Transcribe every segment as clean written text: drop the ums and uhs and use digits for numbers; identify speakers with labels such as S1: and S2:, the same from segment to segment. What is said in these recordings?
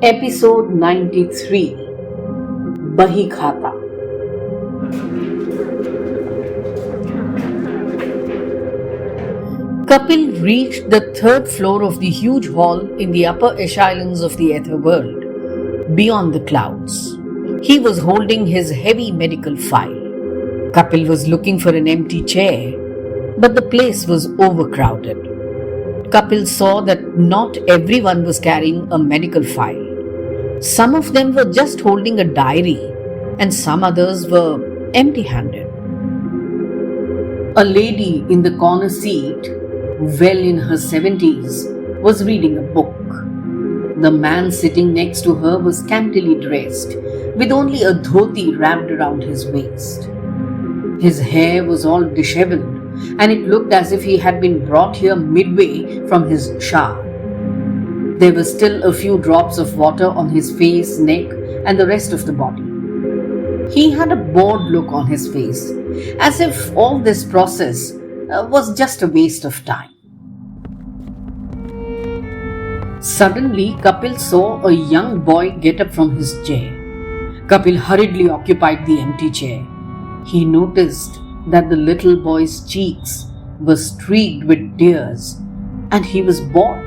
S1: Episode 93 Bahikhata. Kapil reached the third floor of the huge hall in the upper echelons of the ether world, beyond the clouds. He was holding his heavy medical file. Kapil was looking for an empty chair, but the place was overcrowded. Kapil saw that not everyone was carrying a medical file. Some of them were just holding a diary, and some others were empty-handed. A lady in the corner seat, well in her 70s, was reading a book. The man sitting next to her was scantily dressed, with only a dhoti wrapped around his waist. His hair was all disheveled, and it looked as if he had been brought here midway from his shower. There were still a few drops of water on his face, neck, and the rest of the body. He had a bored look on his face, as if all this process was just a waste of time. Suddenly, Kapil saw a young boy get up from his chair. Kapil hurriedly occupied the empty chair. He noticed that the little boy's cheeks were streaked with tears, and he was bald.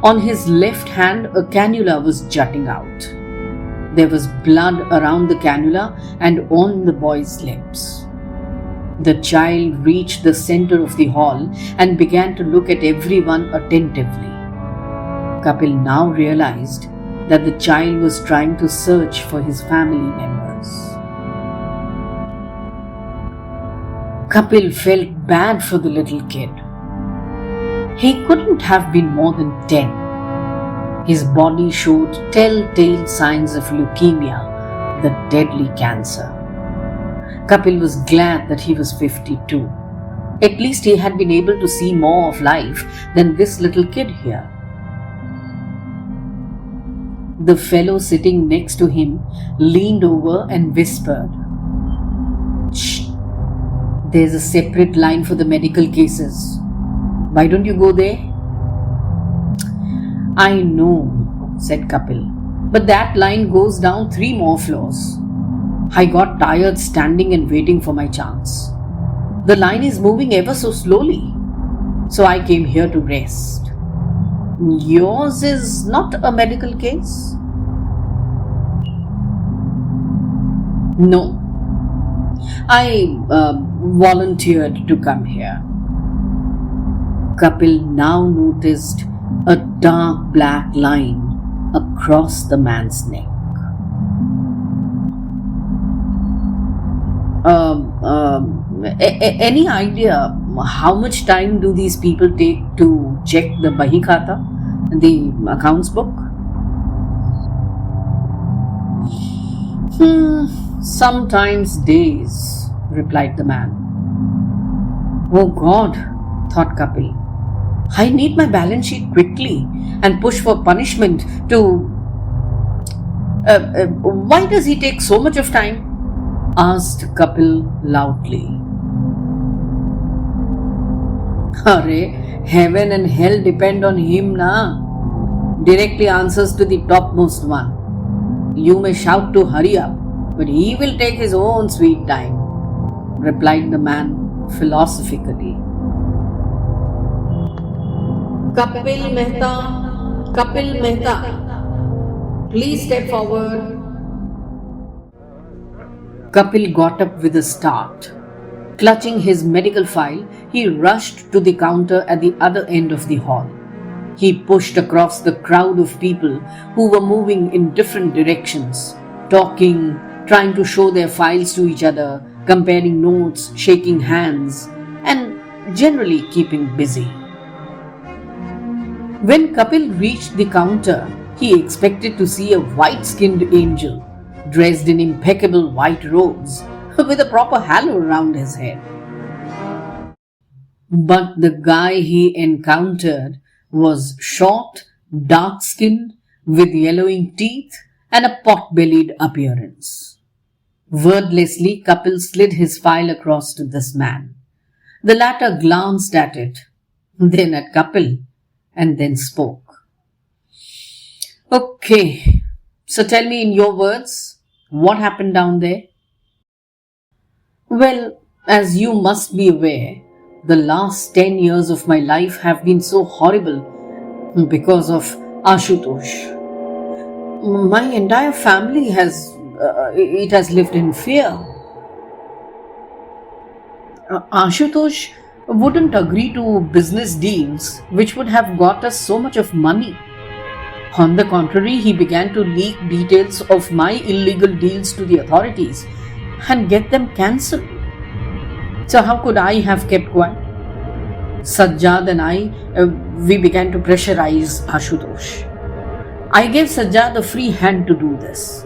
S1: On his left hand, a cannula was jutting out. There was blood around the cannula and on the boy's lips. The child reached the center of the hall and began to look at everyone attentively. Kapil now realized that the child was trying to search for his family members. Kapil felt bad for the little kid. He couldn't have been more than 10. His body showed telltale signs of leukemia, the deadly cancer. Kapil was glad that he was 52. At least he had been able to see more of life than this little kid here. The fellow sitting next to him leaned over and whispered, "Shh! There's a separate line for the medical cases. Why don't you go there?" "I know," said Kapil, "but that line goes down 3 more floors. I got tired standing and waiting for my chance. The line is moving ever so slowly, so I came here to rest." "Yours is not a medical case?" "No. I volunteered to come here." Kapil now noticed a dark black line across the man's neck. Any idea how much time do these people take to check the Bahikhata, the accounts book?" "Sometimes days," replied the man. "Oh God," thought Kapil. "I need my balance sheet quickly and push for punishment to... Why does he take so much of time?" asked Kapil loudly. "Arey, heaven and hell depend on him, na? Directly answers to the topmost one. You may shout to hurry up, but he will take his own sweet time," replied the man philosophically. "Kapil Mehta, Kapil Mehta, please step forward." Kapil got up with a start. Clutching his medical file, he rushed to the counter at the other end of the hall. He pushed across the crowd of people who were moving in different directions, talking, trying to show their files to each other, comparing notes, shaking hands, and generally keeping busy. When Kapil reached the counter, he expected to see a white-skinned angel, dressed in impeccable white robes, with a proper halo around his head. But the guy he encountered was short, dark-skinned, with yellowing teeth and a pot-bellied appearance. Wordlessly, Kapil slid his file across to this man. The latter glanced at it, then at Kapil, and then spoke. Okay, so tell me in your words, what happened down there? Well, as you must be aware, the last 10 years of my life have been so horrible because of Ashutosh. My entire family has lived in fear. Ashutosh wouldn't agree to business deals which would have got us so much of money. On the contrary, he began to leak details of my illegal deals to the authorities and get them cancelled. So, how could I have kept quiet? Sajjad and I, we began to pressurize Ashutosh. I gave Sajjad a free hand to do this.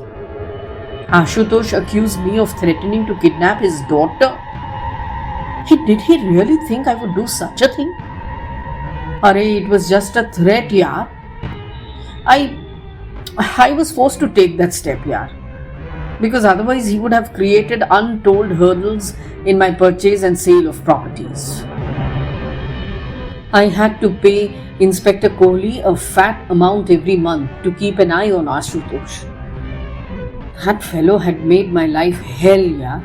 S1: Ashutosh accused me of threatening to kidnap his daughter. Did he really think I would do such a thing? Arey, it was just a threat, yaar. I was forced to take that step, yaar. Because otherwise he would have created untold hurdles in my purchase and sale of properties. I had to pay Inspector Kohli a fat amount every month to keep an eye on Ashutosh. That fellow had made my life hell, yeah.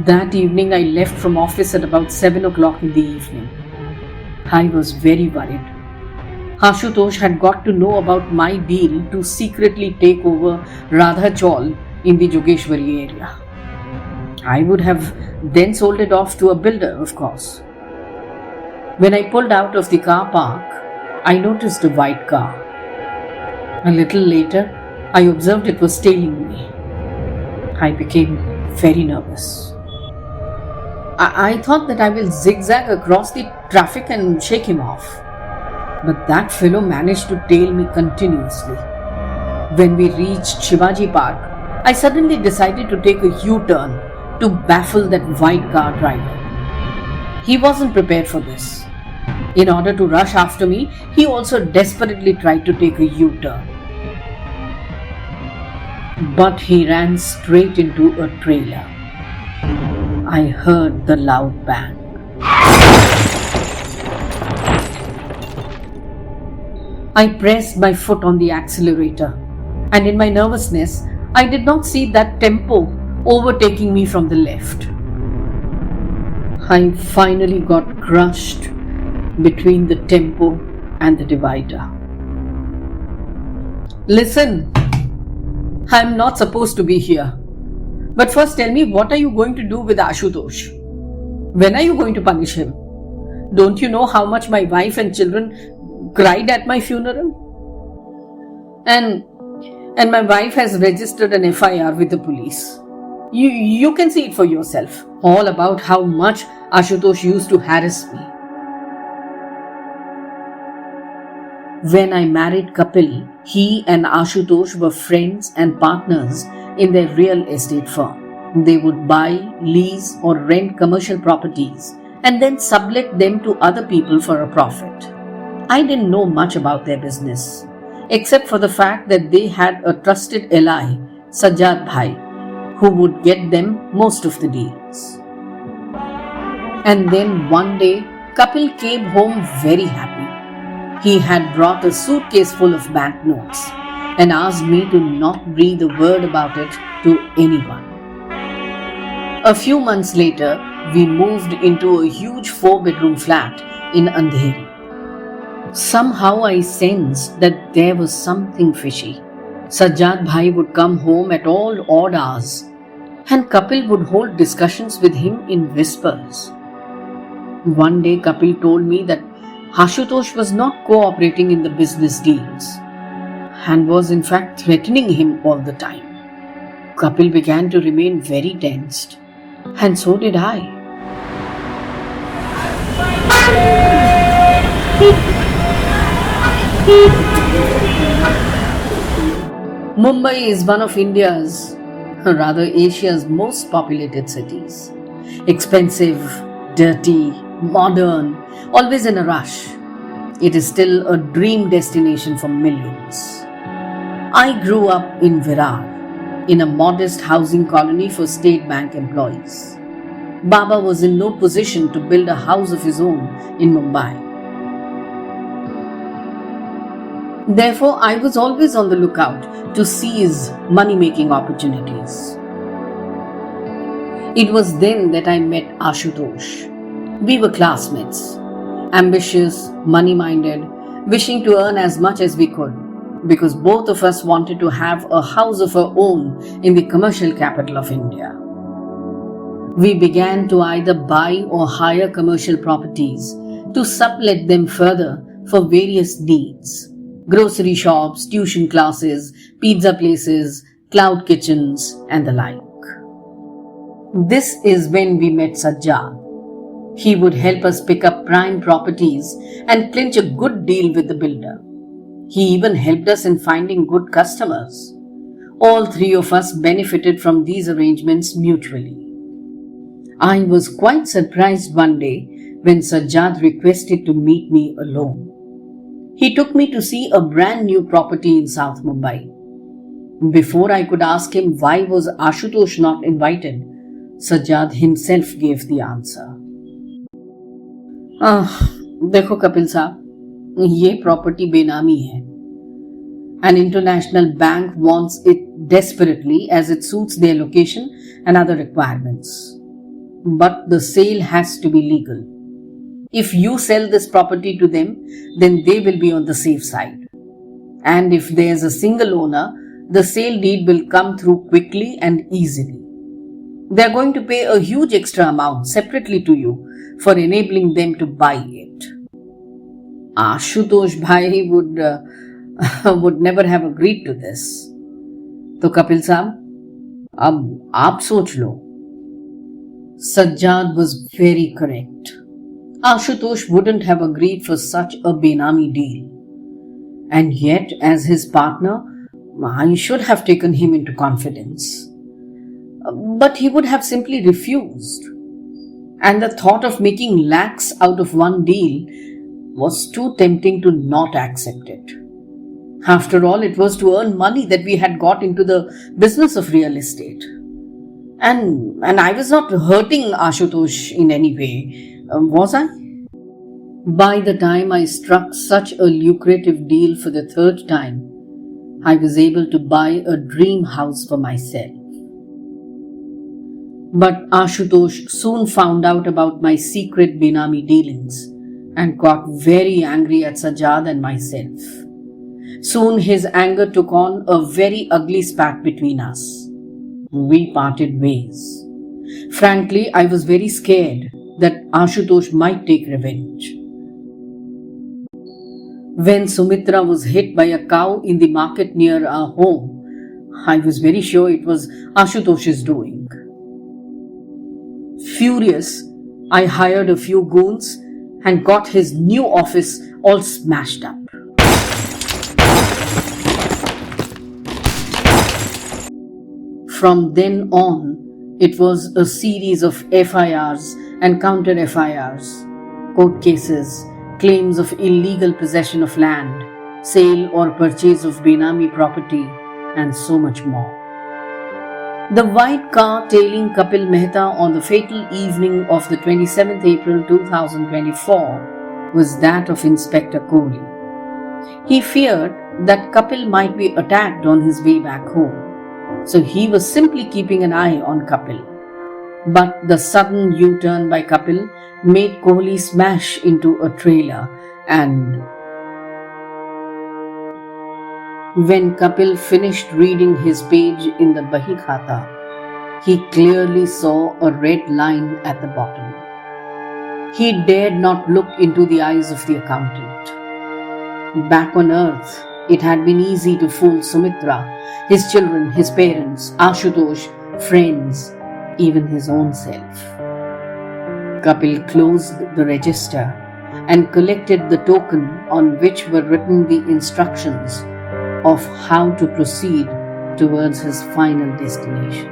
S1: That evening I left from office at about 7 o'clock in the evening. I was very worried. Ashutosh had got to know about my deal to secretly take over Radha Chaul in the Jogeshwari area. I would have then sold it off to a builder, of course. When I pulled out of the car park, I noticed a white car. A little later, I observed it was tailing me. I became very nervous. I thought that I will zigzag across the traffic and shake him off. But that fellow managed to tail me continuously. When we reached Shivaji Park, I suddenly decided to take a U-turn to baffle that white car driver. He wasn't prepared for this. In order to rush after me, he also desperately tried to take a U-turn. But he ran straight into a trailer. I heard the loud bang. I pressed my foot on the accelerator, and in my nervousness, I did not see that tempo overtaking me from the left. I finally got crushed between the tempo and the divider. Listen, I'm not supposed to be here. But first tell me, what are you going to do with Ashutosh? When are you going to punish him? Don't you know how much my wife and children cried at my funeral? And my wife has registered an FIR with the police. You can see it for yourself. All about how much Ashutosh used to harass me. When I married Kapil, he and Ashutosh were friends and partners in their real estate firm. They would buy, lease, or rent commercial properties and then sublet them to other people for a profit. I didn't know much about their business, except for the fact that they had a trusted ally, Sajjad Bhai, who would get them most of the deals. And then one day, Kapil came home very happy. He had brought a suitcase full of banknotes and asked me to not breathe a word about it to anyone. A few months later, we moved into a huge 4-bedroom flat in Andheri. Somehow I sensed that there was something fishy. Sajjad Bhai would come home at all odd hours, and Kapil would hold discussions with him in whispers. One day Kapil told me that Ashutosh was not cooperating in the business deals and was in fact threatening him all the time. Kapil began to remain very tensed, and so did I. Mumbai is one of India's, or rather Asia's most populated cities. Expensive, dirty, modern, always in a rush. It is still a dream destination for millions. I grew up in Virar, in a modest housing colony for State Bank employees. Baba was in no position to build a house of his own in Mumbai. Therefore, I was always on the lookout to seize money making opportunities. It was then that I met Ashutosh. We were classmates, ambitious, money minded, wishing to earn as much as we could, because both of us wanted to have a house of our own in the commercial capital of India. We began to either buy or hire commercial properties to sublet them further for various needs: grocery shops, tuition classes, pizza places, cloud kitchens, and the like. This is when we met Sajjad. He would help us pick up prime properties and clinch a good deal with the builder. He even helped us in finding good customers. All three of us benefited from these arrangements mutually. I was quite surprised one day when Sajjad requested to meet me alone. He took me to see a brand new property in South Mumbai. Before I could ask him why was Ashutosh not invited, Sajjad himself gave the answer. देखो कपिल साहब, ये property बेनामी है. An international bank wants it desperately as it suits their location and other requirements. But the sale has to be legal. If you sell this property to them, then they will be on the safe side. And if there's a single owner, the sale deed will come through quickly and easily. They're going to pay a huge extra amount separately to you for enabling them to buy it. Ashutosh Bhai would never have agreed to this. तो कपिल साहब, अब आप सोच लो. Sajjad was very correct. Ashutosh wouldn't have agreed for such a benami deal. And yet, as his partner, I should have taken him into confidence. But he would have simply refused. And the thought of making lakhs out of one deal was too tempting to not accept it. After all, it was to earn money that we had got into the business of real estate. And I was not hurting Ashutosh in any way, was I? By the time I struck such a lucrative deal for the third time, I was able to buy a dream house for myself. But Ashutosh soon found out about my secret benami dealings and got very angry at Sajjad and myself. Soon his anger took on a very ugly spat between us. We parted ways. Frankly, I was very scared that Ashutosh might take revenge. When Sumitra was hit by a cow in the market near our home, I was very sure it was Ashutosh's doing. Furious, I hired a few goons and got his new office all smashed up. From then on, it was a series of FIRs and counter FIRs, court cases, claims of illegal possession of land, sale or purchase of benami property, and so much more. The white car tailing Kapil Mehta on the fatal evening of the 27th April 2024 was that of Inspector Kohli. He feared that Kapil might be attacked on his way back home, so he was simply keeping an eye on Kapil. But the sudden U-turn by Kapil made Kohli smash into a trailer, and when Kapil finished reading his page in the Bahikhata, he clearly saw a red line at the bottom. He dared not look into the eyes of the accountant. Back on earth, it had been easy to fool Sumitra, his children, his parents, Ashutosh, friends, even his own self. Kapil closed the register and collected the token on which were written the instructions of how to proceed towards his final destination.